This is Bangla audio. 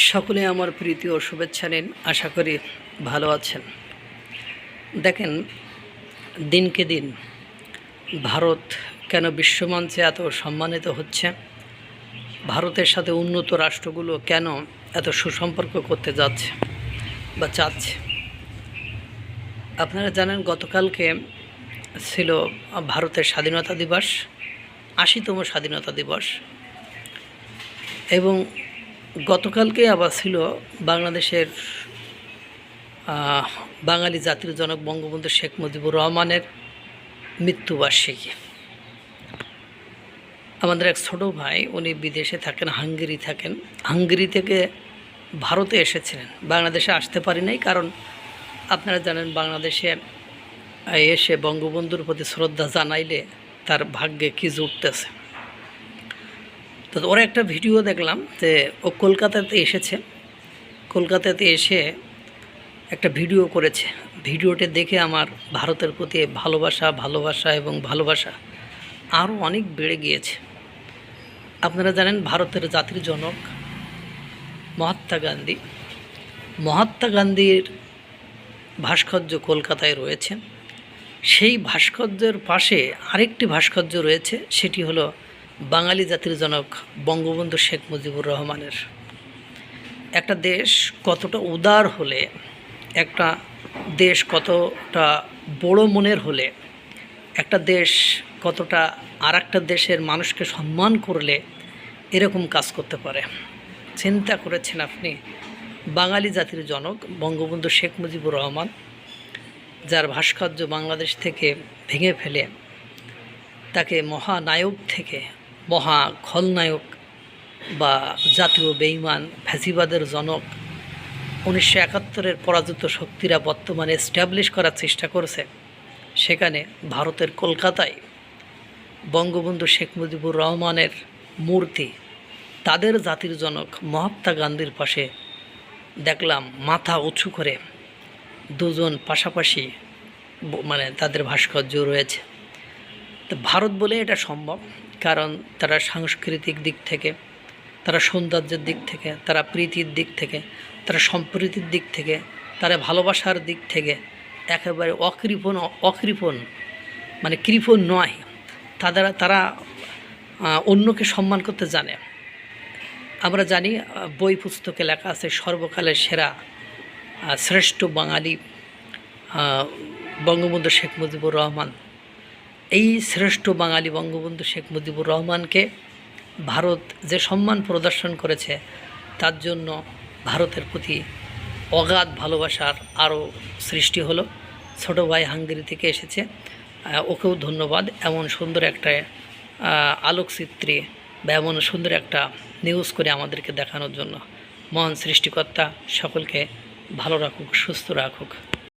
সকলে আমার প্রীতি ও শুভেচ্ছা নিন। আশা করি ভালো আছেন। দেখেন, দিনকে দিন ভারত কেন বিশ্বমঞ্চে এত সম্মানিত হচ্ছে, ভারতের সাথে উন্নত রাষ্ট্রগুলো কেন এত সুসম্পর্ক করতে যাচ্ছে বা চাচ্ছে। আপনারা জানেন, গতকালকে ছিল ভারতের স্বাধীনতা দিবস, ৮০তম স্বাধীনতা দিবস, এবং গতকালকে আবার ছিল বাংলাদেশের বাঙালি জাতির জনক বঙ্গবন্ধু শেখ মুজিবুর রহমানের মৃত্যুবার্ষিকী। আমাদের এক ছোটো ভাই, উনি বিদেশে থাকেন, হাঙ্গেরি থাকেন। হাঙ্গেরি থেকে ভারতে এসেছিলেন, বাংলাদেশে আসতে পারি নাই, কারণ আপনারা জানেন বাংলাদেশে এসে বঙ্গবন্ধুর প্রতি শ্রদ্ধা জানাইলে তার ভাগ্যে কি জুটতেছে। তো ওর একটা ভিডিও দেখলাম যে ও কলকাতাতে এসেছে, কলকাতাতে এসে একটা ভিডিও করেছে। ভিডিওটি দেখে আমার ভারতের প্রতি ভালোবাসা এবং ভালোবাসা আরও অনেক বেড়ে গিয়েছে। আপনারা জানেন, ভারতের জাতির জনক মহাত্মা গান্ধীর ভাস্কর্য কলকাতায় রয়েছে। সেই ভাস্কর্যের পাশে আরেকটি ভাস্কর্য রয়েছে, সেটি হলো বাঙালি জাতির জনক বঙ্গবন্ধু শেখ মুজিবুর রহমানের। একটা দেশ কতটা উদার হলে, একটা দেশ কতটা বড় মনের হলে, একটা দেশ কতটা আর একটা দেশের মানুষকে সম্মান করলে এরকম কাজ করতে পারে। চিন্তা করেছেন আপনি? বাঙালি জাতির জনক বঙ্গবন্ধু শেখ মুজিবুর রহমান, যার ভাস্কর্য বাংলাদেশ থেকে ভেঙে ফেলে তাকে মহানায়ক থেকে মহা খলনায়ক বা জাতীয় বেঈমান ফ্যাসিবাদের জনক 1971-এর পরাজিত শক্তিরা বর্তমানে এস্টাবলিশ করার চেষ্টা করছে, সেখানে ভারতের কলকাতায় বঙ্গবন্ধু শেখ মুজিবুর রহমানের মূর্তি, তাদের জাতির জনক মহাত্মা গান্ধীর পাশে দেখলাম মাথা উঁচু করে দুজন পাশাপাশি তাদের ভাস্কর্য রয়েছে। তো ভারত বলে এটা সম্ভব, কারণ তারা সাংস্কৃতিক দিক থেকে, তারা সৌন্দর্যের দিক থেকে, তারা প্রীতির দিক থেকে, তারা সম্প্রীতির দিক থেকে, তারা ভালোবাসার দিক থেকে একেবারে অকৃপণ কৃপণ নয়। তারা অন্যকে সম্মান করতে জানে। আমরা জানি, বই পুস্তকে লেখা আছে সর্বকালের সেরা শ্রেষ্ঠ বাঙালি বঙ্গবন্ধু শেখ মুজিবুর রহমান। এই শ্রেষ্ঠ বাঙালি বঙ্গবন্ধু শেখ মুজিবুর রহমানকে ভারত যে সম্মান প্রদর্শন করেছে, তার জন্য ভারতের প্রতি অগাধ ভালোবাসার আরও সৃষ্টি হলো। ছোটো ভাই হাঙ্গেরি থেকে এসেছে, ওকেও ধন্যবাদ এমন সুন্দর একটা আলোকচিত্রী বা এমন সুন্দর একটা নিউজ করে আমাদেরকে দেখানোর জন্য। মহান সৃষ্টিকর্তা সকলকে ভালো রাখুক, সুস্থ রাখুক।